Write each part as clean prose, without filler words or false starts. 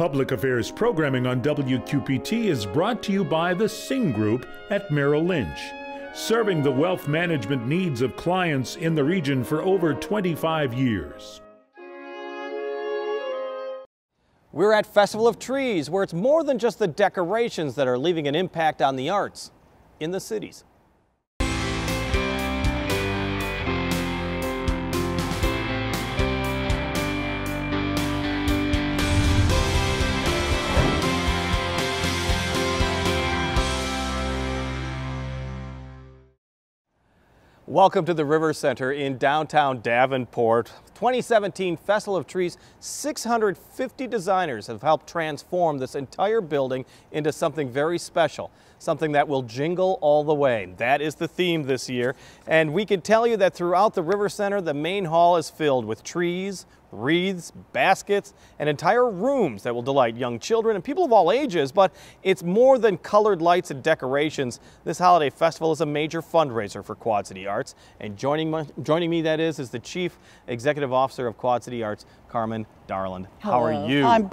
Public Affairs programming on WQPT is brought to you by the Singh Group at Merrill Lynch, serving the wealth management needs of clients in the region for over 25 years. We're at Festival of Trees, where it's more than just the decorations that are leaving an impact on the arts in the cities. Welcome to the River Center in downtown Davenport. 2017 Festival of Trees, 650 designers have helped transform this entire building into something very special, something that will jingle all the way. That is the theme this year, and we can tell you that throughout the River Center, the main hall is filled with trees, wreaths, baskets, and entire rooms that will delight young children and people of all ages. But it's more than colored lights and decorations. This holiday festival is a major fundraiser for Quad City Arts. And joining me, that is the Chief Executive Officer of Quad City Arts, Carmen Darland. Hello. How are you? I'm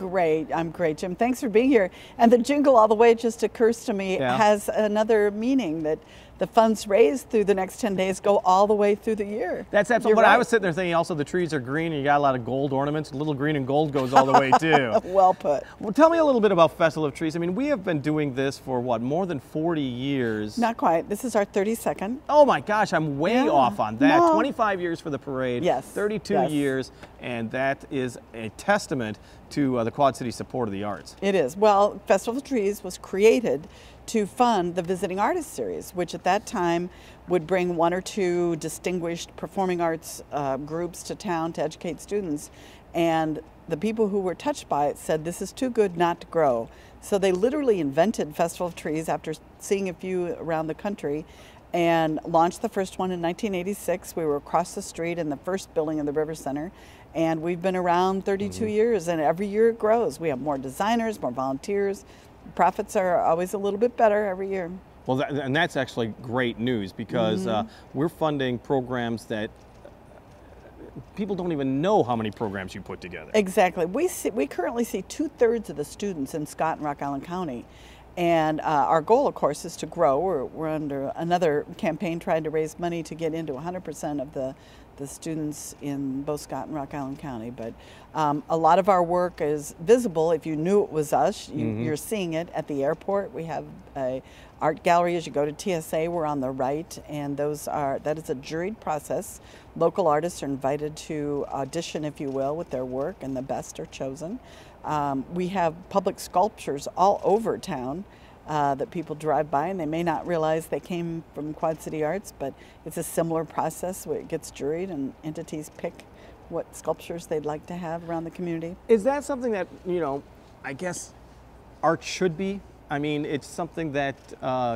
great, Jim. Thanks for being here. And the jingle all the way, it just occurs to me, has another meaning, that the funds raised through the next 10 days go all the way through the year. That's what right. I was sitting there thinking. Also, the trees are green and you got a lot of gold ornaments. A little green and gold goes all the way too. Well put. Well, tell me a little bit about Festival of Trees. I mean, we have been doing this for what, more than 40 years? Not quite. This is our 32nd. Oh my gosh, I'm way off on that. No. 25 years for the parade. Yes. 32 years, and that is a testament to the Quad City support of the arts. It is. Well, Festival of Trees was created to fund the Visiting Artist Series, which at that time would bring one or two distinguished performing arts groups to town to educate students. And the people who were touched by it said, this is too good not to grow. So they literally invented Festival of Trees after seeing a few around the country, and launched the first one in 1986. We were across the street in the first building of the River Center. And we've been around 32 years, and every year it grows. We have more designers, more volunteers. Profits are always a little bit better every year. Well, and that's actually great news, because we're funding programs that people don't even know how many programs you put together. Exactly. We currently see 2/3 of the students in Scott and Rock Island County. And our goal, of course, is to grow. We're under another campaign trying to raise money to get into 100% of the students in both Scott and Rock Island County. But a lot of our work is visible. If you knew it was us, you're seeing it at the airport. We have a art gallery as you go to TSA. We're on the right, and that is a juried process. Local artists are invited to audition, if you will, with their work, and the best are chosen. We have public sculptures all over town that people drive by, and they may not realize they came from Quad City Arts, but it's a similar process where it gets juried and entities pick what sculptures they'd like to have around the community. Is that something that, I guess art should be? I mean, it's something that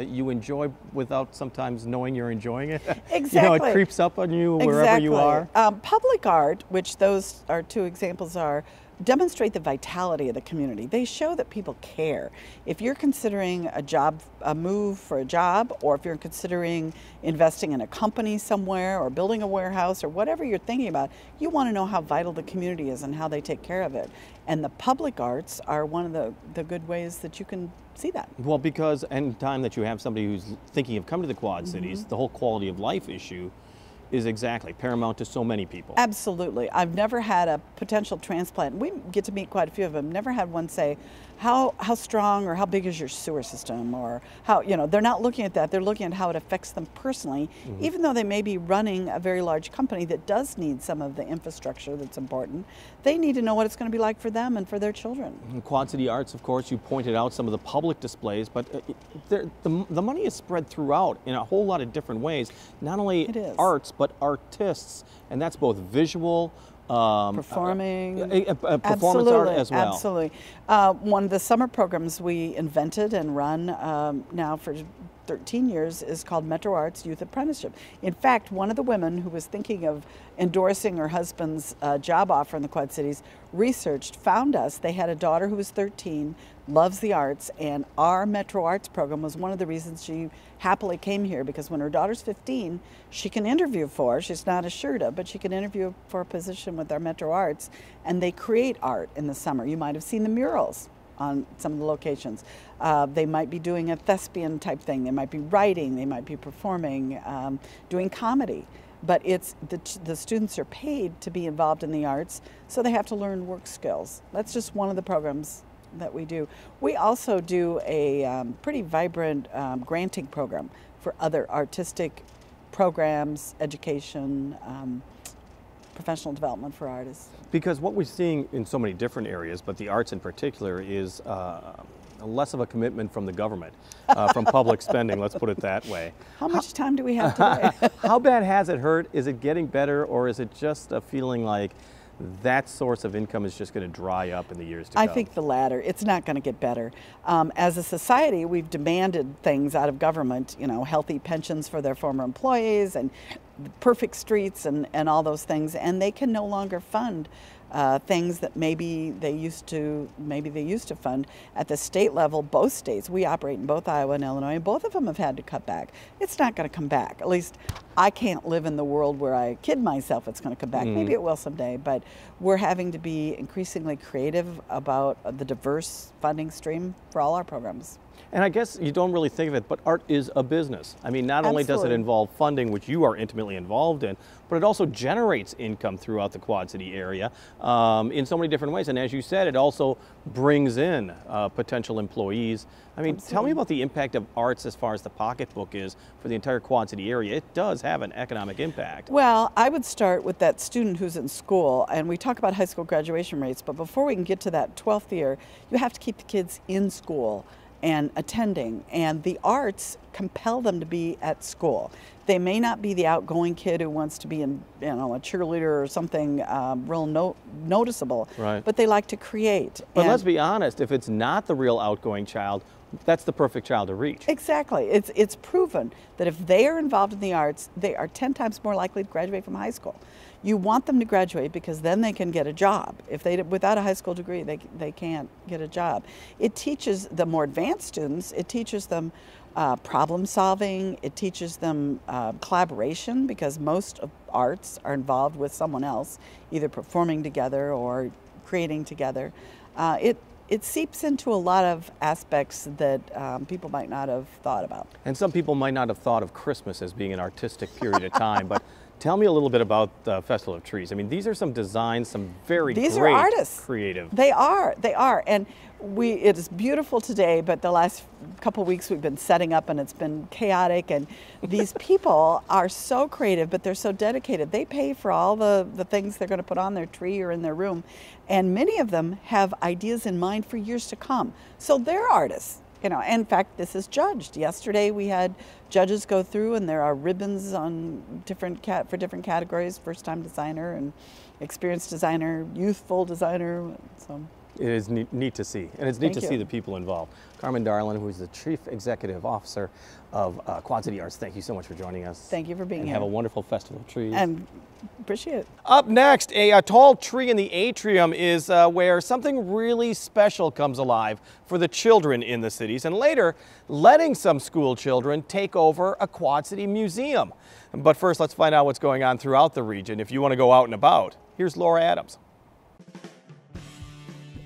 you enjoy without sometimes knowing you're enjoying it. Exactly. It creeps up on you wherever you are. Public art, which those are two examples are, demonstrate the vitality of the community. They show that people care. If you're considering a move for a job, or if you're considering investing in a company somewhere or building a warehouse or whatever you're thinking about, you want to know how vital the community is and how they take care of it. And the public arts are one of the good ways that you can see that. Well, because any time that you have somebody who's thinking of coming to the Quad Cities, the whole quality of life issue is exactly paramount to so many people. Absolutely. I've never had a potential transplant. We get to meet quite a few of them. Never had one say, how strong or how big is your sewer system, or how, they're not looking at that. They're looking at how it affects them personally, even though they may be running a very large company that does need some of the infrastructure that's important. They need to know what it's going to be like for them and for their children. Quad City Arts, of course, you pointed out some of the public displays, but the money is spread throughout in a whole lot of different ways. Not only arts, but artists, and that's both visual, performing, performance art as well. Absolutely. One of the summer programs we invented and run now for 13 years is called Metro Arts Youth Apprenticeship. In fact, one of the women who was thinking of endorsing her husband's job offer in the Quad Cities researched, found us. They had a daughter who was 13, loves the arts, and our Metro Arts program was one of the reasons she happily came here, because when her daughter's 15, she can interview for, she's not a SHRTA, but she can interview for a position with our Metro Arts, and they create art in the summer. You might have seen the murals on some of the locations. They might be doing a thespian type thing, they might be writing, they might be performing, doing comedy. But it's the students are paid to be involved in the arts, so they have to learn work skills. That's just one of the programs that we do. We also do a pretty vibrant granting program for other artistic programs, education, professional development for artists. Because what we're seeing in so many different areas, but the arts in particular, is less of a commitment from the government, from public spending, let's put it that way. How much time do we have today? How bad has it hurt? Is it getting better, or is it just a feeling like that source of income is just going to dry up in the years to come? I think the latter. It's not going to get better. As a society, we've demanded things out of government, you know, healthy pensions for their former employees and perfect streets and all those things, and they can no longer fund things that maybe they used to fund at the state level. Both states, we operate in both Iowa and Illinois, and both of them have had to cut back. It's not going to come back. At least I can't live in the world where I kid myself it's going to come back. Maybe it will someday, but we're having to be increasingly creative about the diverse funding stream for all our programs. And I guess you don't really think of it, but art is a business. I mean, not only does it involve funding, which you are intimately involved in, but it also generates income throughout the Quad City area in so many different ways. And as you said, it also brings in potential employees. I mean, tell me about the impact of arts as far as the pocketbook is for the entire Quad City area. It does have an economic impact. Well, I would start with that student who's in school, and we talk about high school graduation rates, but before we can get to that 12th year, you have to keep the kids in school and attending, and the arts compel them to be at school. They may not be the outgoing kid who wants to be in, you know, a cheerleader or something real noticeable, right, but they like to create. But let's be honest, if it's not the real outgoing child, that's the perfect child to reach. Exactly. It's proven that if they are involved in the arts, they are 10 times more likely to graduate from high school. You want them to graduate because then they can get a job. If they, without a high school degree, they can't get a job. It teaches the more advanced students, it teaches them problem solving, it teaches them collaboration, because most of arts are involved with someone else, either performing together or creating together. It seeps into a lot of aspects that people might not have thought about. And some people might not have thought of Christmas as being an artistic period of time, but tell me a little bit about the Festival of Trees. I mean, these are some designs, some very These great are artists. Creative. They are. And it is beautiful today, but the last couple weeks we've been setting up and it's been chaotic, and these people are so creative, but they're so dedicated. They pay for all the things they're going to put on their tree or in their room, and many of them have ideas in mind for years to come. So they're artists. You know, in fact, this is judged. Yesterday we had judges go through, and there are ribbons on for different categories: first-time designer and experienced designer, youthful designer. So it is neat to see, and it's neat to see the people involved. Carmen Darlin, who is the Chief Executive Officer of Quad City Arts, thank you so much for joining us. Thank you for being here. Have a wonderful Festival of Trees. And appreciate it. Up next, a tall tree in the atrium is where something really special comes alive for the children in the cities, and later letting some school children take over a Quad City museum. But first, let's find out what's going on throughout the region. If you want to go out and about, here's Laura Adams.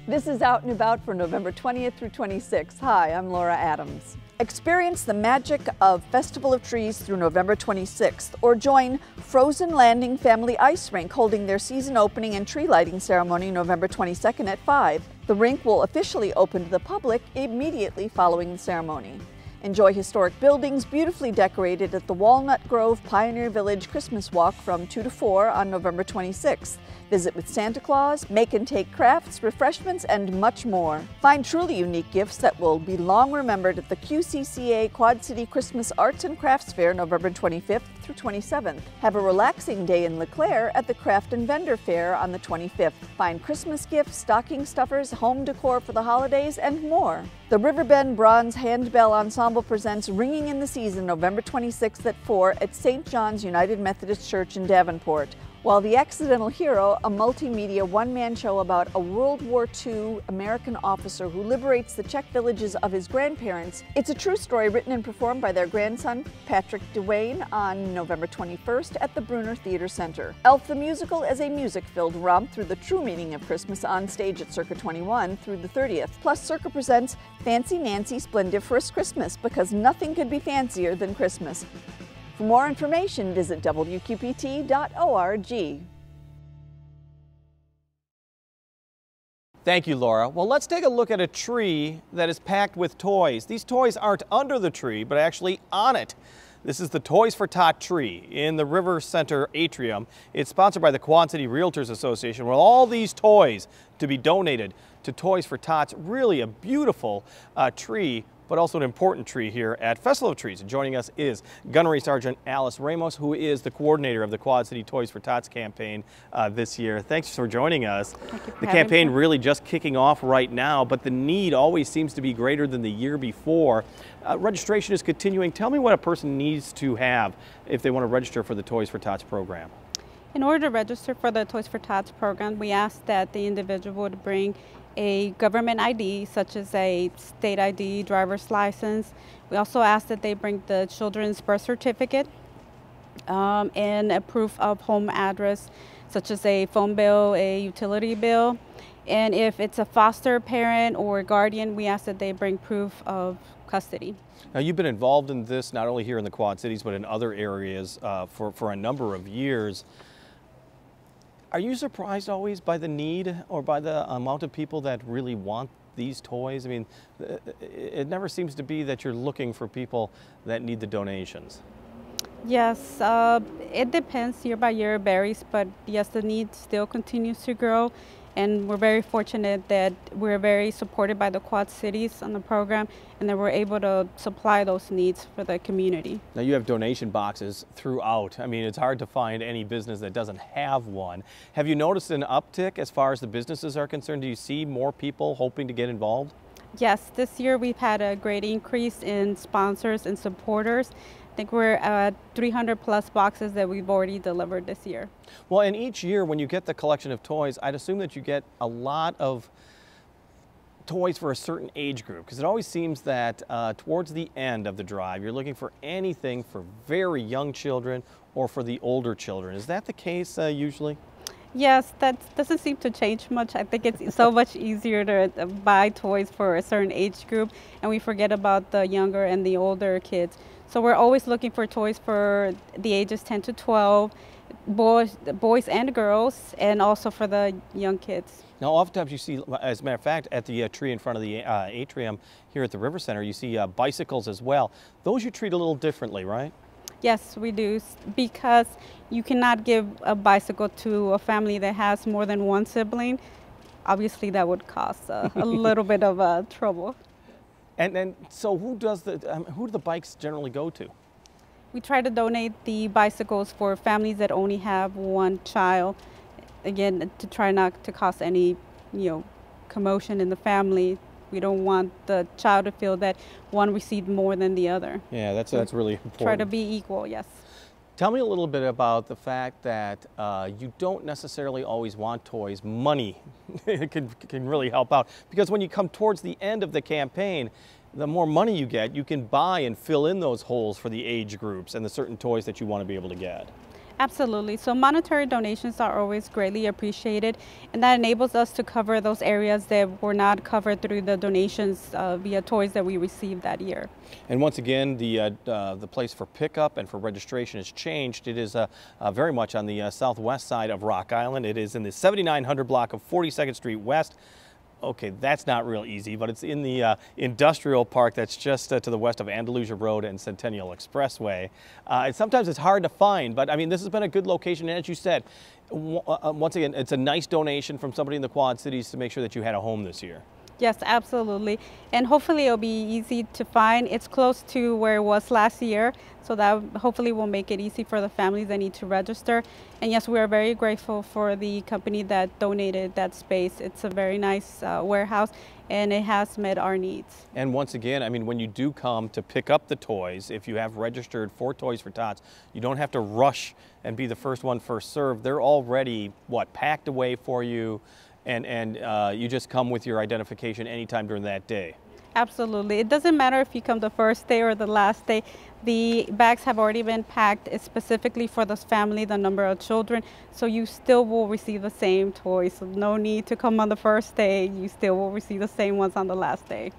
This is Out and About for November 20th through 26th. Hi, I'm Laura Adams. Experience the magic of Festival of Trees through November 26th, or join Frozen Landing Family Ice Rink holding their season opening and tree lighting ceremony November 22nd at 5. The rink will officially open to the public immediately following the ceremony. Enjoy historic buildings beautifully decorated at the Walnut Grove Pioneer Village Christmas Walk from 2 to 4 on November 26th. Visit with Santa Claus, make and take crafts, refreshments, and much more. Find truly unique gifts that will be long remembered at the QCCA Quad City Christmas Arts and Crafts Fair November 25th through 27th. Have a relaxing day in LeClaire at the Craft and Vendor Fair on the 25th. Find Christmas gifts, stocking stuffers, home decor for the holidays, and more. The Riverbend Bronze Handbell Ensemble Ensemble presents Ringing in the Season, November 26th at 4 at St. John's United Methodist Church in Davenport. While The Accidental Hero, a multimedia one-man show about a World War II American officer who liberates the Czech villages of his grandparents, it's a true story written and performed by their grandson, Patrick Dewayne, on November 21st at the Brunner Theater Center. Elf the Musical is a music-filled romp through the true meaning of Christmas on stage at Circa 21 through the 30th. Plus, Circa presents Fancy Nancy Splendiferous Christmas, because nothing could be fancier than Christmas. For more information, visit wqpt.org. Thank you, Laura. Well, let's take a look at a tree that is packed with toys. These toys aren't under the tree, but actually on it. This is the Toys for Tot tree in the River Center atrium. It's sponsored by the Quad City Realtors Association, with all these toys to be donated to Toys for Tots. Really a beautiful tree, but also an important tree here at Festival of Trees. And joining us is Gunnery Sergeant Alice Ramos, who is the coordinator of the Quad City Toys for Tots campaign this year. Thanks for joining us. Thank you for the having campaign me. really just kicking off right now, but the need always seems to be greater than the year before. Registration is continuing. Tell me what a person needs to have if they want to register for the Toys for Tots program. In order to register for the Toys for Tots program, we ask that the individual would bring a government ID, such as a state ID, driver's license. We also ask that they bring the children's birth certificate and a proof of home address, such as a phone bill, a utility bill. And if it's a foster parent or guardian, we ask that they bring proof of custody. Now, you've been involved in this not only here in the Quad Cities, but in other areas for a number of years. Are you surprised always by the need or by the amount of people that really want these toys? I mean, it never seems to be that you're looking for people that need the donations. Yes, it depends, year by year, it varies, but yes, the need still continues to grow. And we're very fortunate that we're very supported by the Quad Cities on the program, and that we're able to supply those needs for the community. Now, you have donation boxes throughout. I mean, it's hard to find any business that doesn't have one. Have you noticed an uptick as far as the businesses are concerned? Do you see more people hoping to get involved? Yes, this year we've had a great increase in sponsors and supporters. I think we're at 300 plus boxes that we've already delivered this year. Well, and each year when you get the collection of toys, I'd assume that you get a lot of toys for a certain age group, because it always seems that towards the end of the drive, you're looking for anything for very young children or for the older children. Is that the case usually? Yes, that doesn't seem to change much. I think it's so much easier to buy toys for a certain age group, and we forget about the younger and the older kids. So we're always looking for toys for the ages 10 to 12, boys and girls, and also for the young kids. Now, oftentimes you see, as a matter of fact, at the tree in front of the atrium here at the River Center, you see bicycles as well. Those you treat a little differently, right? Yes, we do, because you cannot give a bicycle to a family that has more than one sibling. Obviously, that would cause a little bit of trouble. And so who do the bikes generally go to? We try to donate the bicycles for families that only have one child. Again, to try not to cause any, commotion in the family. We don't want the child to feel that one received more than the other. Yeah, that's really important. Try to be equal, yes. Tell me a little bit about the fact that you don't necessarily always want toys. Money can really help out, because when you come towards the end of the campaign, the more money you get, you can buy and fill in those holes for the age groups and the certain toys that you want to be able to get. Absolutely. So monetary donations are always greatly appreciated, and that enables us to cover those areas that were not covered through the donations via toys that we received that year. And once again, the place for pickup and for registration has changed. It is very much on the southwest side of Rock Island. It is in the 7900 block of 42nd Street West. Okay, that's not real easy, but it's in the industrial park that's just to the west of Andalusia Road and Centennial Expressway. Sometimes it's hard to find, but I mean, this has been a good location. And as you said, once again, it's a nice donation from somebody in the Quad Cities to make sure that you had a home this year. Yes, absolutely. And hopefully it'll be easy to find. It's close to where it was last year, so that hopefully will make it easy for the families that need to register. And yes, we are very grateful for the company that donated that space. It's a very nice warehouse, and it has met our needs. And once again, I mean, when you do come to pick up the toys, if you have registered for Toys for Tots, you don't have to rush and be the first one, first served. They're already, packed away for you, and you just come with your identification anytime during that day. Absolutely. It doesn't matter if you come the first day or the last day. The bags have already been packed. It's specifically for this family, the number of children, so you still will receive the same toys. So no need to come on the first day. You still will receive the same ones on the last day.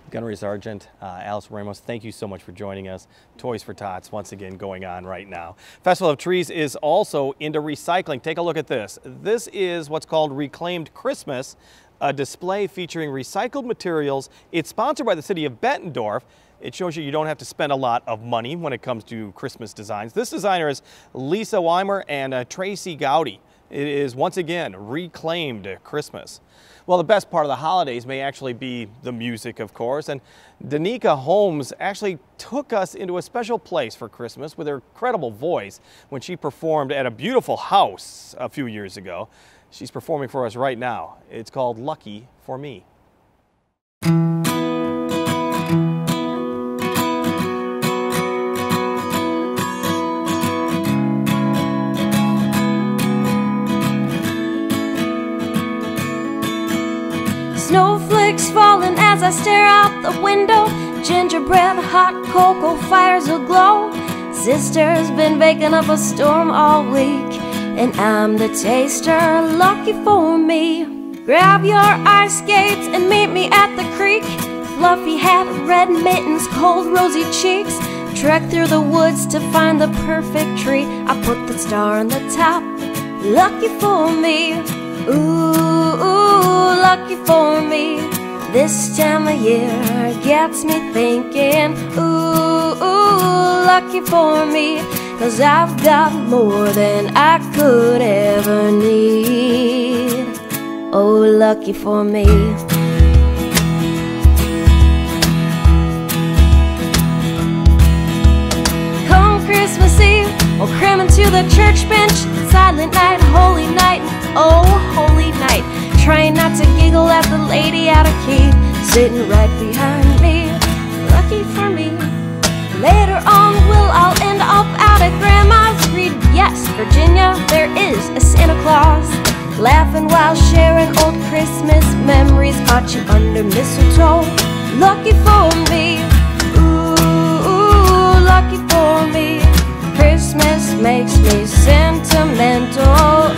Gunnery Sergeant Alice Ramos, thank you so much for joining us. Toys for Tots once again going on right now. Festival of Trees is also into recycling. Take a look at this. This is what's called Reclaimed Christmas, a display featuring recycled materials. It's sponsored by the city of Bettendorf. It shows you don't have to spend a lot of money when it comes to Christmas designs. This designer is Lisa Weimer and Tracy Gowdy. It is once again Reclaimed Christmas. Well, the best part of the holidays may actually be the music, of course, and Danica Holmes actually took us into a special place for Christmas with her incredible voice when she performed at a beautiful house a few years ago. She's performing for us right now. It's called Lucky for Me. Snowflakes falling as I stare out the window. Gingerbread, hot cocoa fires aglow. Sister's been baking up a storm all week, and I'm the taster, lucky for me. Grab your ice skates and meet me at the creek. Fluffy hat, red mittens, cold rosy cheeks. Trek through the woods to find the perfect tree. I put the star on the top, lucky for me. Ooh, ooh, lucky for me. This time of year gets me thinking. Ooh, ooh, lucky for me. 'Cause I've got more than I could ever need. Oh, lucky for me. Come Christmas Eve, we'll cram into the church bench. Silent night, holy night, oh, holy night. Trying not to giggle at the lady out of key, sitting right behind me. Lucky for me. Later on, I'll end up out at Grandma's. Read, yes, Virginia, there is a Santa Claus. Laughing while sharing old Christmas memories. Caught you under mistletoe. Lucky for me. Ooh, ooh, lucky for me. Christmas makes me sentimental.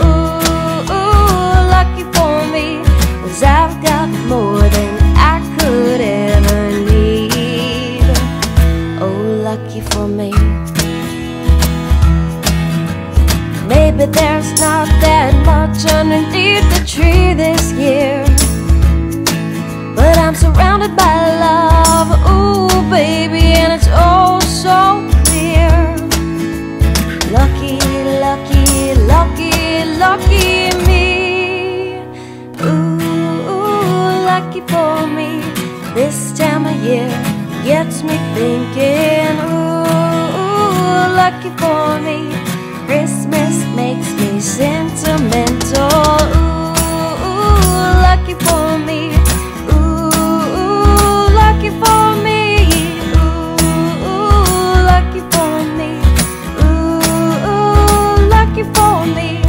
Ooh, ooh, lucky for me. 'Cause I've got more than I could ever need. Oh, lucky for me. Maybe there's not that much underneath the tree this year, but I'm surrounded by love, ooh baby, and it's oh so clear. Lucky, lucky, lucky, lucky me. Ooh, lucky for me. This time of year gets me thinking. Ooh, lucky for me. Christmas makes me sentimental. Ooh, lucky for me. Ooh, lucky for me. Ooh, lucky for me. Ooh, lucky for me.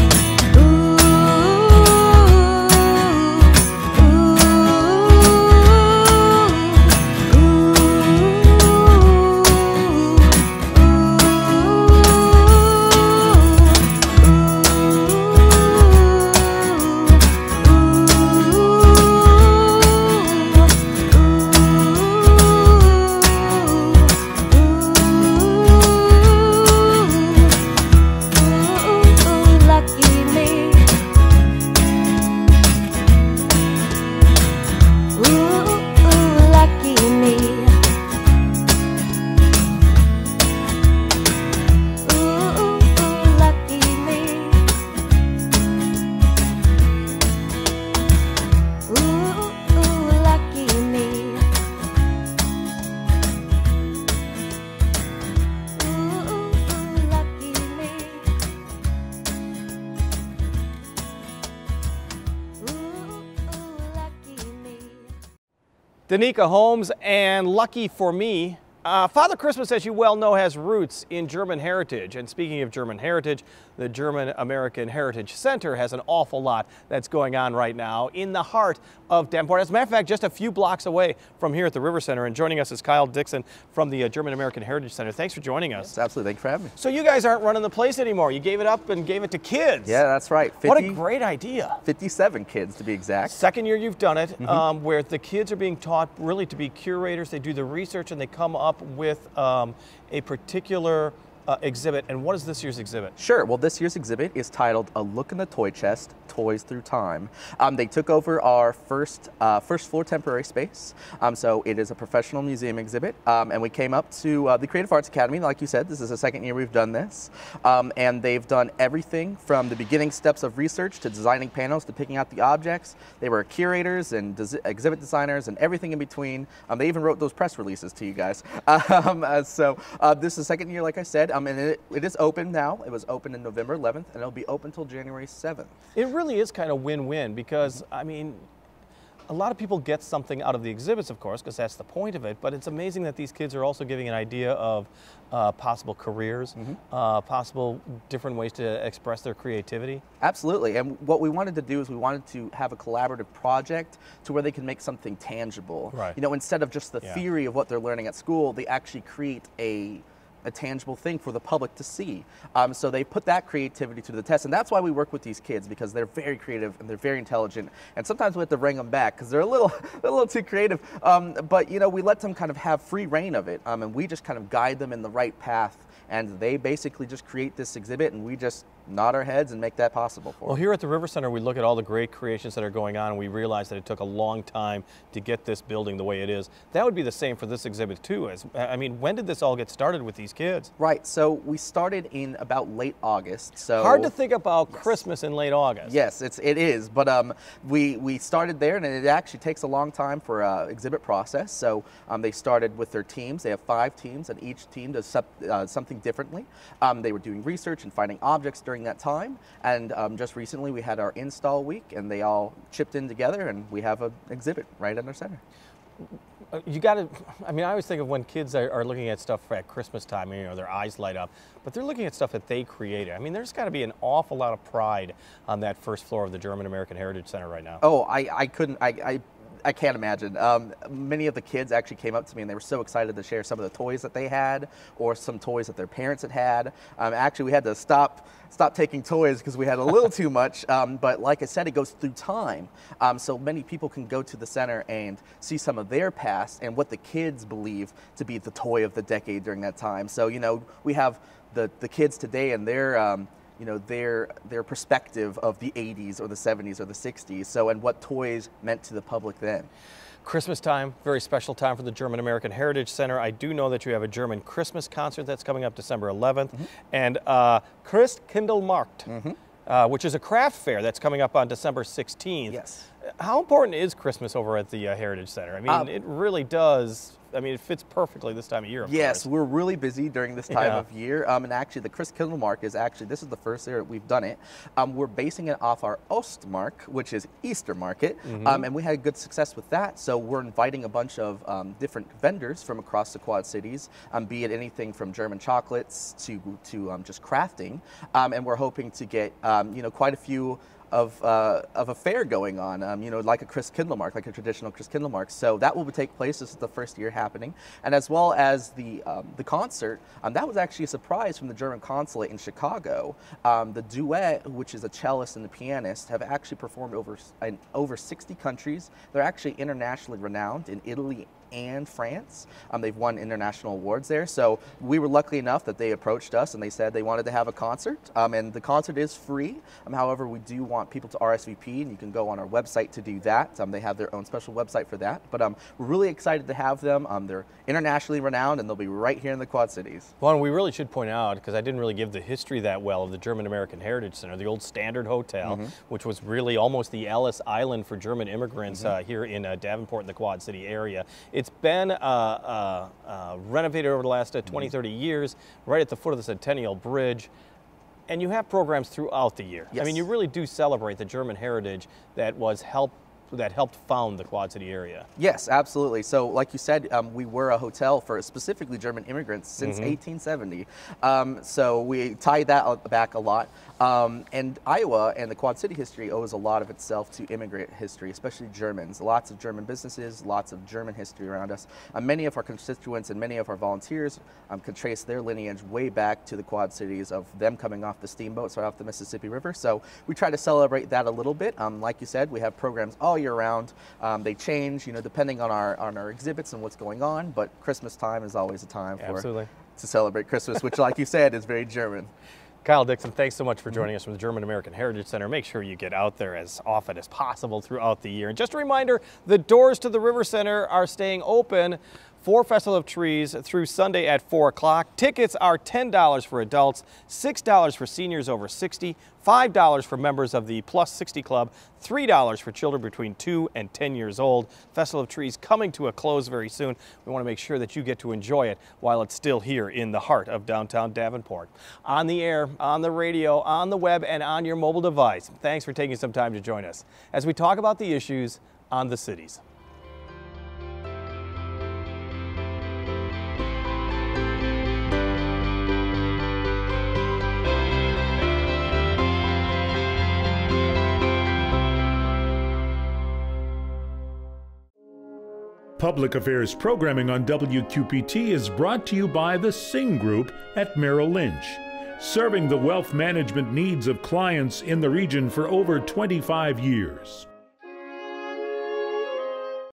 Danica Holmes, and lucky for me, Father Christmas, as you well know, has roots in German heritage. And speaking of German heritage, the German American Heritage Center has an awful lot that's going on right now in the heart of Davenport. As a matter of fact, just a few blocks away from here at the River Center. And joining us is Kyle Dixon from the German American Heritage Center. Thanks for joining us. Yes, absolutely. Thank you for having me. So you guys aren't running the place anymore. You gave it up and gave it to kids. Yeah, that's right. What a great idea. 57 kids, to be exact. Second year you've done it, where the kids are being taught really to be curators. They do the research and they come up with a particular exhibit. And what is this year's exhibit? Sure. Well, this year's exhibit is titled A Look in the Toy Chest, Toys Through Time. They took over our first floor temporary space. So it is a professional museum exhibit. And we came up to the Creative Arts Academy. Like you said, this is the second year we've done this. And they've done everything from the beginning steps of research to designing panels to picking out the objects. They were curators and exhibit designers and everything in between. They even wrote those press releases to you guys. So this is the second year, like I said. And it is open now. It was open in November 11th, and it'll be open until January 7th. It really is kind of win-win because, I mean, a lot of people get something out of the exhibits, of course, because that's the point of it, but it's amazing that these kids are also giving an idea of possible careers, possible different ways to express their creativity. Absolutely, and what we wanted to do is we wanted to have a collaborative project to where they can make something tangible. Right. You know, instead of just the theory of what they're learning at school, they actually create a tangible thing for the public to see. So they put that creativity to the test, and that's why we work with these kids, because they're very creative and they're very intelligent, and sometimes we have to bring them back because they're a little too creative. But you know, we let them kind of have free reign of it, and we just kind of guide them in the right path, and they basically just create this exhibit, and we just nod our heads and make that possible for them. Well, here at the River Center, we look at all the great creations that are going on, and we realize that it took a long time to get this building the way it is. That would be the same for this exhibit too. I mean, when did this all get started with these kids? Right, so we started in about late August. So hard to think about Christmas in late August. Yes, it is, but we started there, and it actually takes a long time for exhibit process. So they started with their teams. They have 5 teams, and each team does something differently. They were doing research and finding objects during that time, and just recently we had our install week, and they all chipped in together, and we have an exhibit right in our center. You got to, I mean, I always think of when kids are looking at stuff at Christmas time, you know, their eyes light up, but they're looking at stuff that they created. I mean, there's got to be an awful lot of pride on that first floor of the German American Heritage Center right now. Oh, I can't imagine. Many of the kids actually came up to me and they were so excited to share some of the toys that they had or some toys that their parents had had. Actually, we had to stop taking toys because we had a little too much. But like I said, it goes through time. So many people can go to the center and see some of their past and what the kids believe to be the toy of the decade during that time. So, you know, we have the kids today and their you know, their perspective of the 80s or the 70s or the 60s, so, and what toys meant to the public then. Christmas time, very special time for the German American Heritage Center. I do know that you have a German Christmas concert that's coming up December 11th, and Christkindlmarkt, which is a craft fair that's coming up on December 16th. Yes. How important is Christmas over at the Heritage Center? I mean, it really does. I mean, it fits perfectly this time of year. Yes, we're really busy during this time of year. And actually, the Christkindlmarkt is actually, this is the first year we've done it. We're basing it off our Ostmark, which is Easter market. And we had good success with that. So we're inviting a bunch of different vendors from across the Quad Cities, be it anything from German chocolates to just crafting. And we're hoping to get, you know, quite a few of a fair going on, you know, like a Christkindlmarkt, like a traditional Christkindlmarkt. So that will take place. This is the first year happening, and as well as the concert. That was actually a surprise from the German consulate in Chicago. The duet, which is a cellist and a pianist, have actually performed in over 60 countries. They're actually internationally renowned in Italy and France. They've won international awards there. So we were lucky enough that they approached us and they said they wanted to have a concert. And the concert is free. However, we do want people to RSVP, and you can go on our website to do that. They have their own special website for that. But we're really excited to have them. They're internationally renowned, and they'll be right here in the Quad Cities. Well, and we really should point out, because I didn't really give the history that well of the German American Heritage Center, the old Standard Hotel, which was really almost the Ellis Island for German immigrants here in Davenport in the Quad City area. It's been renovated over the last 20, 30 years, right at the foot of the Centennial Bridge. And you have programs throughout the year. Yes. I mean, you really do celebrate the German heritage that was helped that helped found the Quad City area. Yes, absolutely. So like you said, we were a hotel for specifically German immigrants since 1870. So we tie that back a lot. And Iowa and the Quad City history owes a lot of itself to immigrant history, especially Germans. Lots of German businesses, lots of German history around us. Many of our constituents and many of our volunteers can trace their lineage way back to the Quad Cities of them coming off the steamboats right off the Mississippi River. So we try to celebrate that a little bit. Like you said, we have programs all year round. They change, you know, depending on our exhibits and what's going on. But Christmas time is always a time to celebrate Christmas, which, like you said, is very German. Kyle Dixon, thanks so much for joining us from the German American Heritage Center. Make sure you get out there as often as possible throughout the year. And just a reminder, the doors to the River Center are staying open for Festival of Trees through Sunday at 4 o'clock. Tickets are $10 for adults, $6 for seniors over 60, $5 for members of the Plus 60 Club, $3 for children between 2 and 10 years old. Festival of Trees coming to a close very soon. We want to make sure that you get to enjoy it while it's still here in the heart of downtown Davenport. On the air, on the radio, on the web, and on your mobile device. Thanks for taking some time to join us as we talk about the issues on the cities. Public Affairs programming on WQPT is brought to you by the Sing Group at Merrill Lynch, serving the wealth management needs of clients in the region for over 25 years.